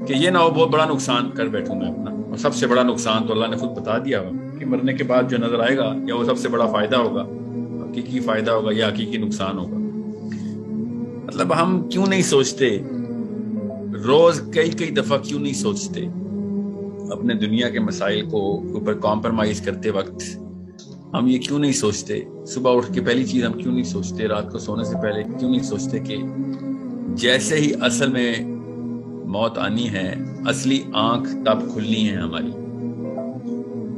کہ یہ نہ ہو بہت بڑا نقصان کر بیٹھوں میں اپنا، اور سب سے بڑا نقصان تو اللہ نے خود بتا دیا ہوا کہ مرنے کے بعد جو نظر آئے گا یا وہ سب سے بڑا فائدہ ہوگا، حقیقی فائدہ ہوگا یا حقیقی نقصان ہوگا۔ مطلب ہم کیوں نہیں سوچتے، روز کئی دفعہ کیوں نہیں سوچتے اپنے دنیا کے مسائل کو اوپر کمپرمائز کرتے وقت؟ ہم یہ کیوں نہیں سوچتے، صبح اٹھ کے پہلی چیز ہم کیوں نہیں سوچتے، رات کو سونے سے پہلے کیوں نہیں سوچتے کہ جیسے ہی اصل میں موت آنی ہے، اصلی آنکھ تب کھلنی ہے ہماری،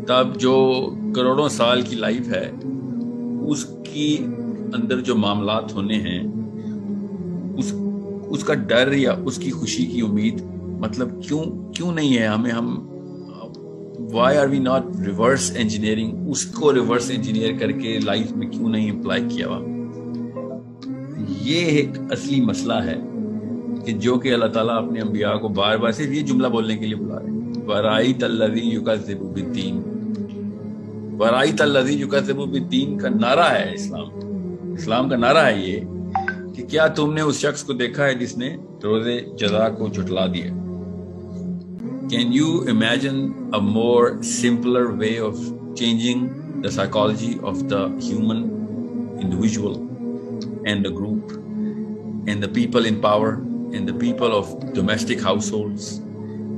تب جو کروڑوں سال کی لائف ہے اس کی اندر جو معاملات ہونے ہیں، اس کا ڈر یا اس کی خوشی کی امید، مطلب کیوں نہیں ہے ہمیں؟ ہم why are we not reverse engineering، اس کو ریورس انجینئر کر کے لائف میں کیوں نہیں امپلائی کیا ہوا؟ یہ ایک اصلی مسئلہ ہے کہ جو کہ اللہ تعالیٰ اپنے انبیاء کو بار بار صرف یہ جملہ بولنے کے لیے بلا رہے ہیں، وَرَأَيْتَ الَّذِي يُكَذِّبُ بِالدِّينِ۔ وَرَأَيْتَ الَّذِي يُكَذِّبُ بِالدِّينِ کا نعرہ ہے اسلام کا نعرہ ہے یہ کہ کیا تم نے اس شخص کو دیکھا ہے جس نے روز جزا کو جھٹلا دیا؟ Can you imagine a more simpler way of changing the psychology of the human individual and the group and the people in power and the people of domestic households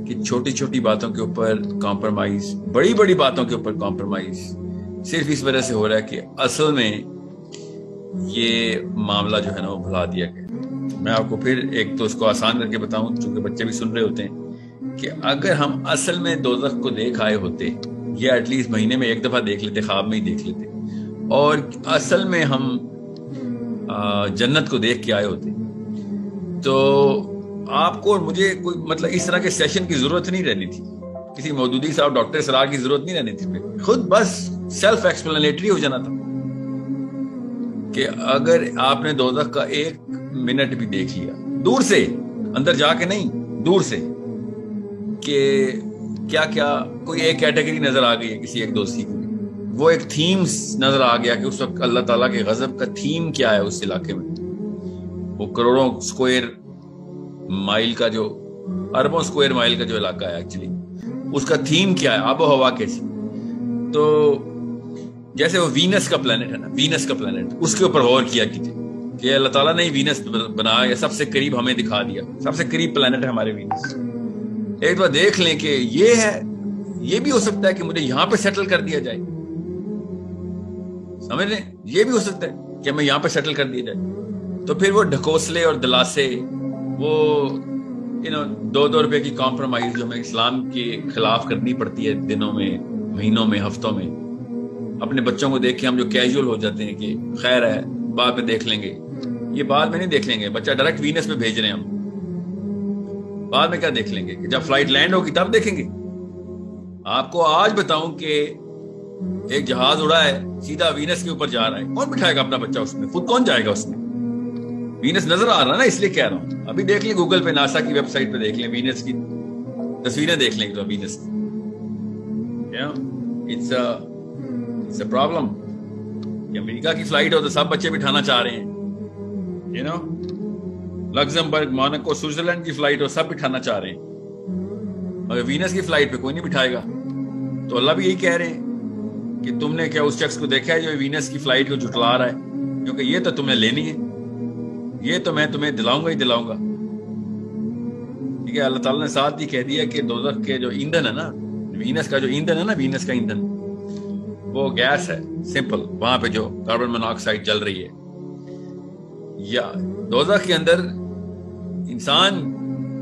کہ چھوٹی چھوٹی باتوں کے اوپر کمپرمائز، بڑی بڑی باتوں کے اوپر کمپرمائز صرف اس وجہ سے ہو رہا ہے کہ اصل میں یہ معاملہ جو ہے نا وہ بھلا دیا گیا۔ میں آپ کو پھر ایک تو اس کو آسان کر کے بتاؤں چونکہ بچے بھی سن رہے ہوتے ہیں کہ اگر ہم اصل میں دوزخ کو دیکھ آئے ہوتے یا ایٹ لیسٹ مہینے میں ایک دفعہ دیکھ لیتے، خواب میں ہی دیکھ لیتے، اور اصل میں ہم جنت کو دیکھ کے آئے ہوتے، تو آپ کو اور مجھے کوئی مطلب اس طرح کے سیشن کی ضرورت نہیں رہنی تھی، کسی مودودی صاحب ڈاکٹر سرار کی ضرورت نہیں رہنی تھی، خود بس سیلف ایکسپلینیٹری ہو جانا تھا کہ اگر آپ نے دوزخ کا ایک منٹ بھی دیکھ لیا دور سے، اندر جا کے نہیں، دور سے، کہ کیا کوئی ایک کیٹیگری نظر آ گئی ہے کسی ایک دوستی کی، وہ ایک تھیمز نظر آ گیا کہ اس وقت اللہ تعالیٰ کے غضب کا تھیم کیا ہے اس علاقے میں، وہ کروڑوں سکوئر مائل کا جو، اربوں سکوئر مائل کا جو علاقہ ہے ایکچولی، اس کا تھیم کیا ہے، آب و ہوا کیسی۔ تو جیسے وہ وینس کا پلانٹ ہے نا، وینس کا پلانٹ، اس کے اوپر غور کیا کیجیے کہ اللہ تعالیٰ نے وینس بنایا، سب سے قریب ہمیں دکھا دیا، سب سے قریب پلانٹ ہے ہمارے وینس۔ ایک بار دیکھ لیں کہ یہ ہے، یہ بھی ہو سکتا ہے کہ مجھے یہاں پہ سیٹل کر دیا جائے، سمجھ لیں، یہ بھی ہو سکتا ہے کہ ہمیں یہاں پہ سیٹل کر دیا جائے۔ تو پھر وہ ڈھکوسلے اور دلاسے، وہ دو روپے کی کمپرومائز جو ہمیں اسلام کے خلاف کرنی پڑتی ہے دنوں میں، مہینوں میں، ہفتوں میں، اپنے بچوں کو دیکھ کے ہم جو کیجول ہو جاتے ہیں کہ خیر ہے بعد میں دیکھ لیں گے، یہ بعد میں نہیں دیکھ لیں گے، بچہ ڈائریکٹ وینس میں بھیج رہے ہیں ہم، بعد میں کیا دیکھ لیں گے کہ جب فلائٹ لینڈ ہوگی تب دیکھیں گے۔ آپ کو آج بتاؤں کہ ایک جہاز اڑا ہے سیدھا وینس کے اوپر جا رہا ہے، کون بٹھائے گا اپنا بچہ اس میں؟ خود کون جائے گا اس میں؟ وینس نظر آ رہا ہے نا، اس لیے کہہ رہا ہوں، ابھی دیکھ لیں گوگل پہ، ناسا کی ویب سائٹ پہ دیکھ لیں، وینس کی تصویریں دیکھ لیں تو وینس کی، اٹس اے پرابلم کہ امریکہ کی فلائٹ ہو تو سب بچے بٹھانا چاہ رہے ہیں، لگزمبرگ، موناکو، سوئٹزرلینڈ کی فلائٹ ہو سب بٹھانا چاہ رہے ہیں، مگر وینس کی فلائٹ پہ کوئی نہیں بٹھائے گا۔ تو اللہ بھی یہی کہہ رہے ہیں کہ تم نے کیا اس شخص کو دیکھا ہے جو وینس کی فلائٹ کو جھٹلا رہا ہے؟ کیونکہ یہ تو تمہیں لینی ہے، یہ تو میں تمہیں دلاؤں گا۔ ٹھیک ہے، اللہ تعالیٰ نے ساتھ ہی کہہ دیا کہ دوزخ کے جو ایندھن ہے نا، وینس کا جو ایندھن ہے نا، وینس کا ایندھن وہ گیس ہے سمپل، وہاں پہ جو کاربن موناکسائڈ جل رہی ہے، یا دوزخ کے اندر انسان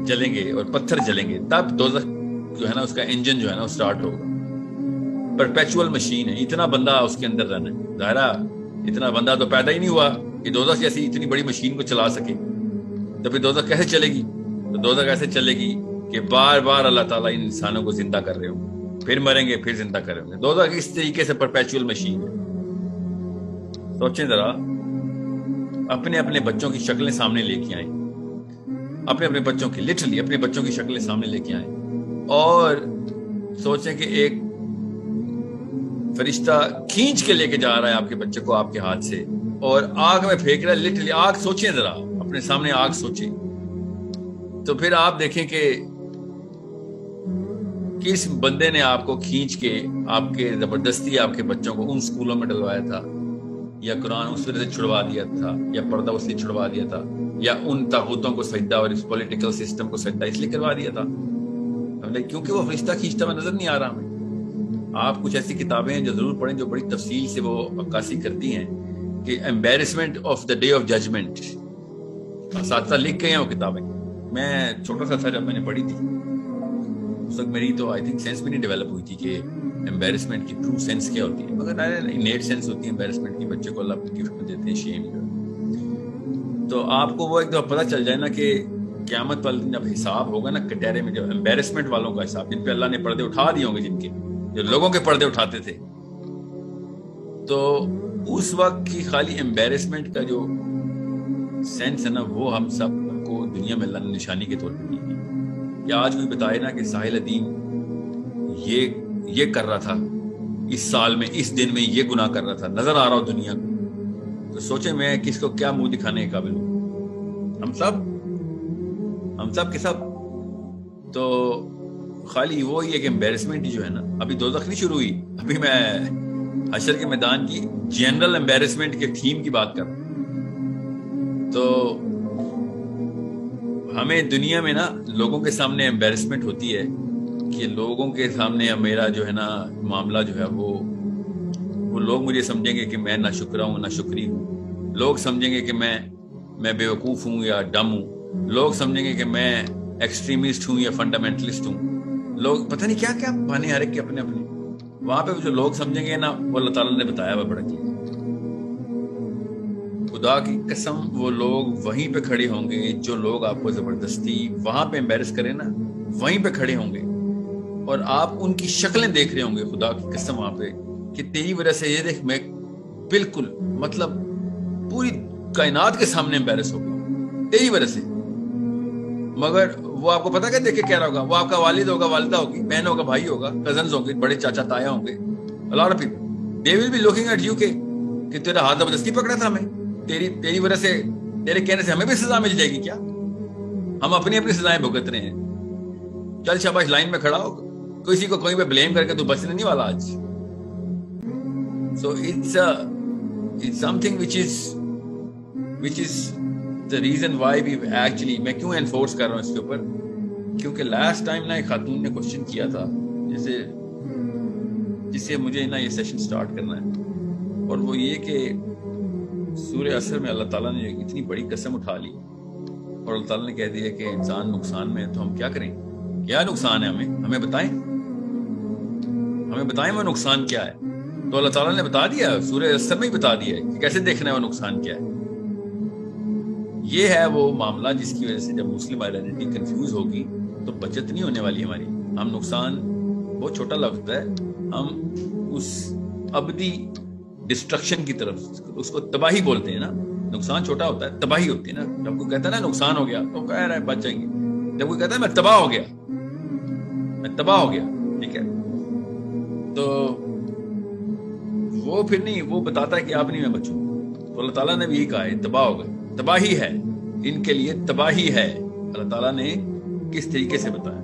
جلیں گے اور پتھر جلیں گے، تب دوزخ جو ہے نا اس کا انجن جو ہے نا وہ سٹارٹ ہوگا۔ پرپیچول مشین ہے، اتنا بندہ اس کے اندر رہنا ہے، ظاہرہ اتنا بندہ تو پیدا ہی نہیں ہوا کہ دوزخ جیسی اتنی بڑی مشین کو چلا سکے، تو پھر دوزخ کیسے چلے گی؟ تو دوزخ ایسے چلے گی کہ بار بار اللہ تعالیٰ ان انسانوں کو زندہ کر رہے ہوں، پھر مریں گے، پھر زندہ کر رہے ہوں گے۔ دوزخ اس طریقے سے پرپیچول مشین ہے۔ سوچیں ذرا، اپنے اپنے بچوں کی شکلیں سامنے لے کے آئیں، اپنے اپنے بچوں کی، لٹرلی اپنے بچوں کی شکلیں سامنے لے کے آئیں، اور سوچیں کہ ایک فرشتہ کھینچ کے لے کے جا رہا ہے آپ کے بچے کو آپ کے ہاتھ سے، اور آگ میں پھینک رہا ہے، لٹرلی آگ۔ سوچیں ذرا، اپنے سامنے آگ سوچیں، تو پھر آپ دیکھیں کہ کس بندے نے آپ کو کھینچ کے آپ کے زبردستی آپ کے بچوں کو ان سکولوں میں ڈلوایا تھا، یا قرآن اس وجہ سے چھڑوا دیا تھا، یا پردہ اس لیے چھڑوا دیا تھا، یا ان طاغوتوں کو سجدہ اور اس پولیٹیکل سسٹم کو سجدہ اس لیے کروا دیا تھا؟ کیونکہ وہ فرشتہ کھینچتا ہوا نظر نہیں آ رہا ہمیں. آپ کچھ ایسی کتابیں ہیں جو ضرور پڑھیں جو بڑی تفصیل سے وہ عکاسی کرتی ہیں کہ embarrassment of the day of judgment. اساتذہ لکھ کے ہیں وہ کتابیں. میں چھوٹا سا تھا جب میں نے پڑھی تھی، اس وقت میری تو آئی تھنک سینس بھی نہیں ڈیولپ ہوئی تھی کہ embarrassment کی ٹرو سینس کیا ہوتی ہے، مگر انیٹ سینس ہوتی ہے embarrassment کی. بچے کو اللہ گفٹ میں دیتے ہیں شیم کا. تو آپ کو وہ ایک دفعہ پتہ چل جائے نا کہ قیامت والے دن جب حساب ہوگا نا کٹہرے میں، جب embarrassment والوں کا حساب، جن پہ اللہ نے پردے اٹھا دیے ہوں گے، جن کے جو لوگوں کے پردے اٹھاتے تھے، تو اس وقت کی خالی embarrassment کا جو سینس ہے نا، وہ ہم سب کو دنیا میں اللہ نے نشانی کے طور پہ دی ہے. یا آج کوئی بتائے نا کہ ساحل ادیم یہ کر رہا تھا اس سال میں، اس دن میں یہ گناہ کر رہا تھا، نظر آ رہا ہو دنیا کو، تو سوچے میں کس کو کیا منہ دکھانے کے قابل ہوں؟ ہم سب کے سب. تو خالی وہ یہ کہ embarrassment جو ہے نا، ابھی دوزخ نہیں شروع ہوئی، ابھی میں حشر کے میدان کی جنرل embarrassment کے تھیم کی بات کر رہا ہوں. تو ہمیں دنیا میں نا لوگوں کے سامنے embarrassment ہوتی ہے کہ لوگوں کے سامنے میرا جو ہے نا معاملہ جو ہے وہ لوگ مجھے سمجھیں گے کہ میں نہ شکرا ہوں، نہ شکری ہوں. لوگ سمجھیں گے کہ میں بے وقوف ہوں یا ڈم ہوں. لوگ سمجھیں گے کہ میں ایکسٹریمسٹ ہوں یا فنڈامنٹلسٹ ہوں. لوگ پتہ نہیں کیا کیا بہانے ہر ایک کے اپنے اپنے. وہاں پہ جو لوگ سمجھیں گے نا، وہ اللہ تعالیٰ نے بتایا ہوا بڑا چیز. خدا کی قسم وہ لوگ وہیں پہ کھڑے ہوں گے جو لوگ آپ کو زبردستی وہاں پہ امبیرس کریں نا، وہیں پہ کھڑے ہوں گے اور آپ ان کی شکلیں دیکھ رہے ہوں گے. خدا کی قسم وہاں پہ کہ تیری وجہ سے یہ دیکھ میں بالکل مطلب پوری کائنات کے سامنے امبیرس ہو گیا تیری وجہ سے. مگر وہ آپ کو پتا کیا دیکھ کے کہہ رہا ہوگا؟ وہ آپ کا والد ہوگا، والدہ ہوگی، بہن ہوگا، بھائی ہوگا، کزنز ہوں گے، بڑے چاچا تایا ہوں گے. اللہ رفیق they will be looking at you کہ تیرا ہاتھ زبردستی پکڑا تھا ہمیں، تیری وجہ سے، تیرے کہنے سے ہمیں بھی سزا مل جائے گی کیا؟ ہم اپنی سزائیں بھگت رہے ہیں. چل شاباش، لائن میں کھڑا ہو، کسی کو کوئی پہ بلیم کر کے تو بچنے نہیں والا آج. So it's something which is the reason why we actually، میں کیوں انفورس کر رہا ہوں اس کے اوپر، کیونکہ لاسٹ ٹائم نا ایک خاتون نے کوشچن کیا تھا جس سے مجھے نا یہ سیشن سٹارٹ کرنا ہے، اور وہ یہ کہ سورہ عصر میں اللہ تعالیٰ نے اتنی بڑی قسم اٹھا لی اور اللہ تعالیٰ نے کہہ دیا کہ انسان نقصان میں ہے، تو ہم کیا کریں؟ کیا نقصان ہے؟ ہمیں بتائیں وہ نقصان کیا ہے. تو اللہ تعالیٰ نے بتا دیا، سورہ عصر میں ہی بتا دیا کہ کیسے دیکھنا ہے وہ نقصان کیا ہے. یہ ہے وہ معاملہ جس کی وجہ سے جب مسلم آئیڈینٹی کنفیوز ہوگی تو بچت نہیں ہونے والی ہماری. ہم نقصان بہت چھوٹا لفظ ہے، ہم اس ابدی ڈسٹرکشن کی طرف، اس کو تباہی بولتے ہیں نا. نقصان چھوٹا ہوتا ہے، تباہی ہوتی ہے نا. جب کوئی کہتا ہے نا نقصان ہو گیا تو کہہ رہا ہے بچ جائیں گے. جب کوئی کہتا ہے میں تباہ ہو گیا، ٹھیک ہے، تو وہ پھر نہیں، وہ بتاتا ہے کہ آپ نہیں میں بچوں. تو اللہ تعالیٰ نے بھی یہی کہا ہے تباہ ہو گئے، تباہی ہے ان کے لیے، تباہی ہے. اللہ تعالیٰ نے کس طریقے سے بتایا.